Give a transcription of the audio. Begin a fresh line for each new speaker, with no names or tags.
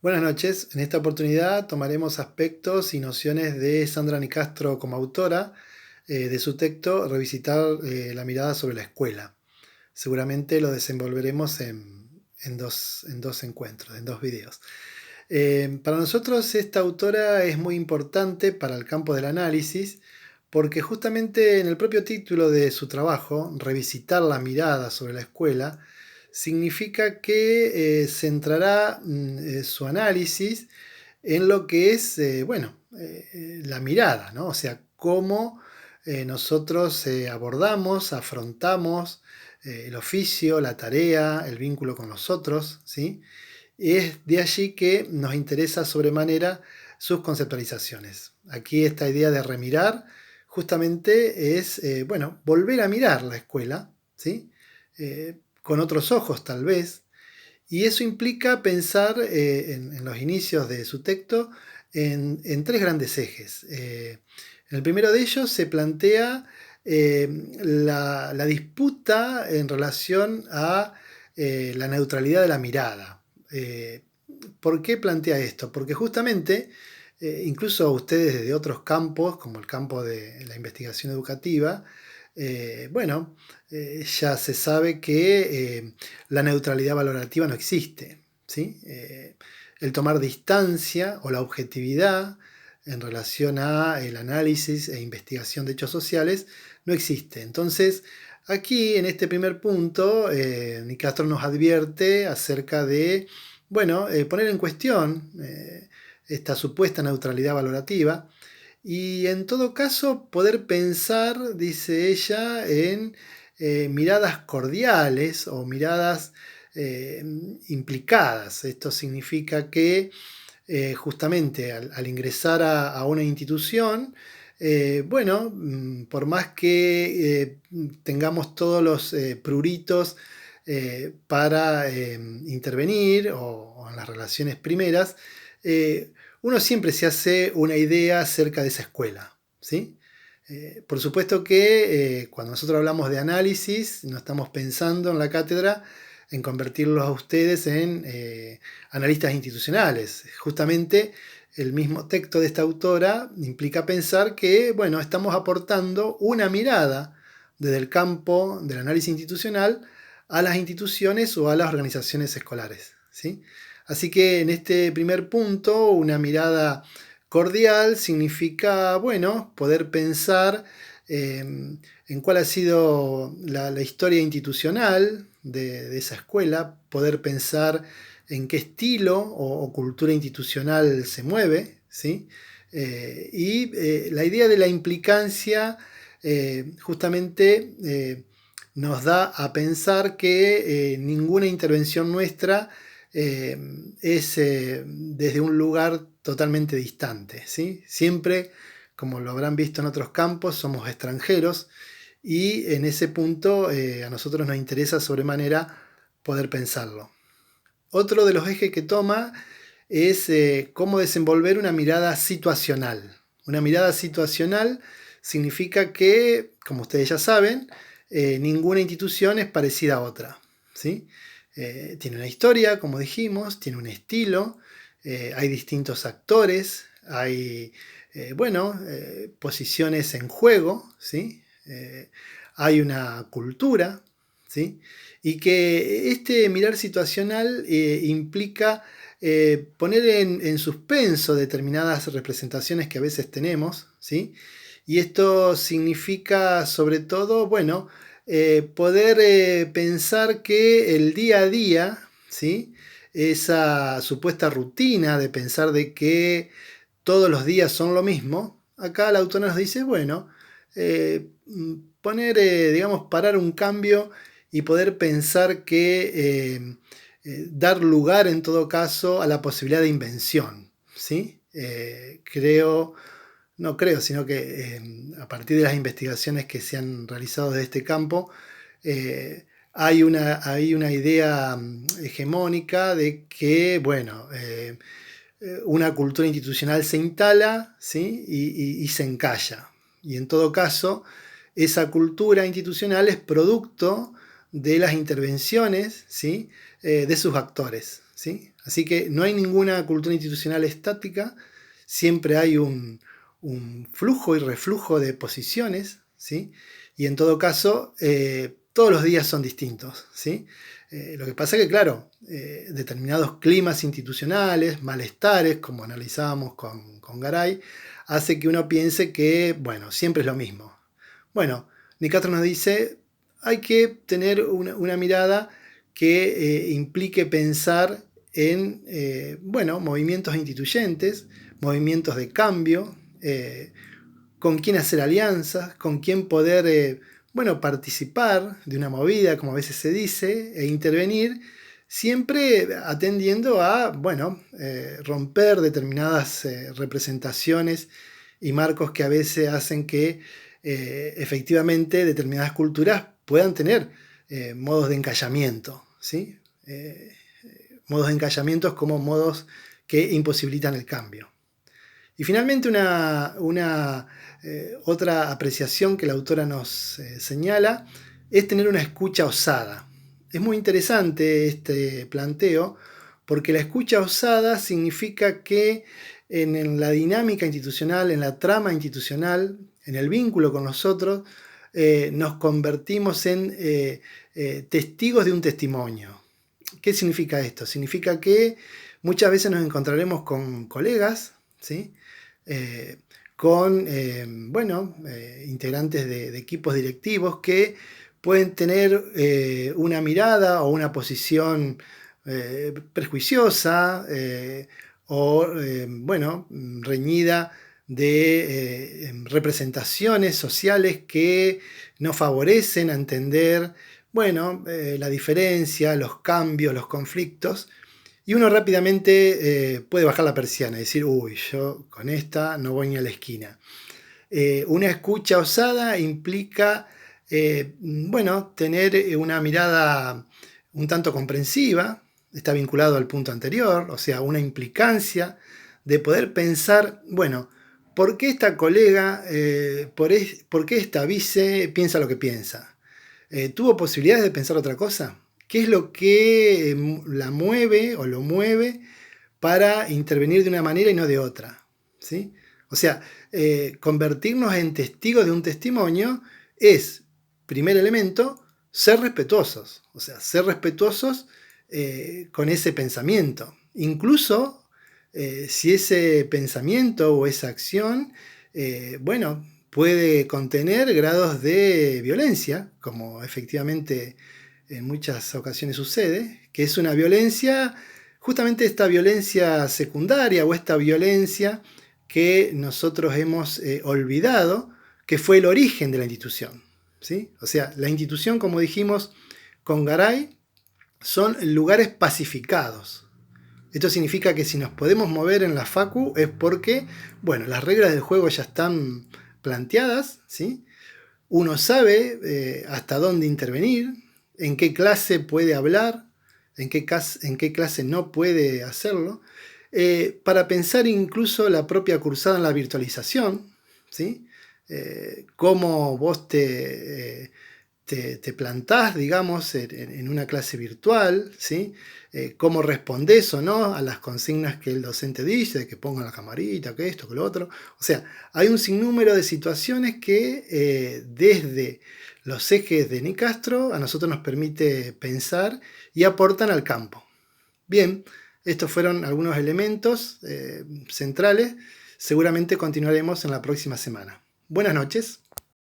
Buenas noches. En esta oportunidad tomaremos aspectos y nociones de Sandra Nicastro como autora de su texto Revisitar la mirada sobre la escuela. Seguramente lo desenvolveremos en dos encuentros, en dos videos. Para nosotros esta autora es muy importante para el campo del análisis porque justamente en el propio título de su trabajo, Revisitar la mirada sobre la escuela, significa que centrará su análisis en lo que es, la mirada, ¿no? O sea, cómo nosotros abordamos, afrontamos el oficio, la tarea, el vínculo con los otros, ¿sí? Y es de allí que nos interesa sobremanera sus conceptualizaciones. Aquí esta idea de remirar justamente es, volver a mirar la escuela, ¿sí? Con otros ojos tal vez, y eso implica pensar en los inicios de su texto en tres grandes ejes. En el primero de ellos se plantea la disputa en relación a la neutralidad de la mirada. ¿Por qué plantea esto? Porque justamente, incluso ustedes desde otros campos, como el campo de la investigación educativa, ya se sabe que la neutralidad valorativa no existe, ¿sí? El tomar distancia o la objetividad en relación a el análisis e investigación de hechos sociales no existe. Entonces, aquí en este primer punto, Nicastro nos advierte acerca de, poner en cuestión esta supuesta neutralidad valorativa y en todo caso poder pensar, dice ella, en miradas cordiales o miradas eh, implicadas. Esto significa que justamente al ingresar a una institución, por más que tengamos todos los pruritos para intervenir o en las relaciones primeras, uno siempre se hace una idea acerca de esa escuela, ¿sí? Por supuesto que cuando nosotros hablamos de análisis, no estamos pensando en la cátedra en convertirlos a ustedes en analistas institucionales. Justamente el mismo texto de esta autora implica pensar que, estamos aportando una mirada desde el campo del análisis institucional a las instituciones o a las organizaciones escolares, ¿sí? Así que en este primer punto, una mirada cordial significa, poder pensar en cuál ha sido la historia institucional de esa escuela, poder pensar en qué estilo o cultura institucional se mueve, ¿sí? La idea de la implicancia justamente nos da a pensar que ninguna intervención nuestra eh, es desde un lugar totalmente distante, ¿sí? Siempre, como lo habrán visto en otros campos, somos extranjeros y en ese punto a nosotros nos interesa sobremanera poder pensarlo. Otro de los ejes que toma es cómo desenvolver una mirada situacional. Una mirada situacional significa que, como ustedes ya saben, ninguna institución es parecida a otra, ¿sí? Tiene una historia, como dijimos, tiene un estilo, hay distintos actores, hay posiciones en juego, ¿sí? Hay una cultura, ¿sí? Y que este mirar situacional implica poner en suspenso determinadas representaciones que a veces tenemos, ¿sí? Y esto significa sobre todo, poder pensar que el día a día, ¿sí? Esa supuesta rutina de pensar de que todos los días son lo mismo, acá la autora nos dice, poner, digamos, parar un cambio y poder pensar que dar lugar en todo caso a la posibilidad de invención, ¿sí? Creo, no creo, sino que a partir de las investigaciones que se han realizado de este campo, hay una idea hegemónica de que, una cultura institucional se instala, ¿sí? Y se encalla. Y en todo caso, esa cultura institucional es producto de las intervenciones, ¿sí? De sus actores, ¿sí? Así que no hay ninguna cultura institucional estática, siempre hay un flujo y reflujo de posiciones, ¿sí? Y en todo caso, todos los días son distintos, ¿sí? Lo que pasa es que, claro, determinados climas institucionales, malestares, como analizábamos con Garay, hace que uno piense que, bueno, siempre es lo mismo. Bueno, Nicastro nos dice, hay que tener una mirada que implique pensar en, bueno, movimientos instituyentes, movimientos de cambio, con quién hacer alianzas, con quién poder, bueno, participar de una movida, como a veces se dice, e intervenir, siempre atendiendo a, bueno, romper determinadas representaciones y marcos que a veces hacen que efectivamente determinadas culturas puedan tener modos de encallamiento, ¿sí? Modos de encallamientos como modos que imposibilitan el cambio. Y finalmente otra apreciación que la autora nos señala es tener una escucha osada. Es muy interesante este planteo porque la escucha osada significa que en la dinámica institucional, en la trama institucional, en el vínculo con nosotros, nos convertimos en testigos de un testimonio. ¿Qué significa esto? Significa que muchas veces nos encontraremos con colegas, ¿sí? Con bueno, integrantes de equipos directivos que pueden tener una mirada o una posición prejuiciosa o bueno, reñida de representaciones sociales que no favorecen a entender, bueno, la diferencia, los cambios, los conflictos. Y uno rápidamente puede bajar la persiana y decir, uy, yo con esta no voy ni a la esquina. Una escucha osada implica, bueno, tener una mirada un tanto comprensiva, está vinculado al punto anterior, o sea, una implicancia de poder pensar, bueno, ¿por qué esta colega, por qué esta vice piensa lo que piensa? ¿Tuvo posibilidades de pensar otra cosa? ¿Qué es lo que la mueve o lo mueve para intervenir de una manera y no de otra? ¿Sí? O sea, convertirnos en testigos de un testimonio es, primer elemento, ser respetuosos. O sea, ser respetuosos con ese pensamiento. Incluso si ese pensamiento o esa acción, bueno, puede contener grados de violencia, como efectivamente en muchas ocasiones sucede, que es una violencia, justamente esta violencia secundaria o esta violencia que nosotros hemos olvidado, que fue el origen de la institución, ¿sí? O sea, la institución, como dijimos con Garay, son lugares pacificados. Esto significa que si nos podemos mover en la facu es porque, bueno, las reglas del juego ya están planteadas, ¿sí? Uno sabe hasta dónde intervenir, en qué clase puede hablar, en qué clase no puede hacerlo, para pensar incluso la propia cursada en la virtualización, ¿sí? Cómo vos te plantás, digamos, en una clase virtual, ¿sí? Cómo respondés o no a las consignas que el docente dice, de que pongan la camarita, que esto, que lo otro. O sea, hay un sinnúmero de situaciones que desde los ejes de Nicastro a nosotros nos permite pensar y aportan al campo. Bien, estos fueron algunos elementos centrales. Seguramente continuaremos en la próxima semana. Buenas noches.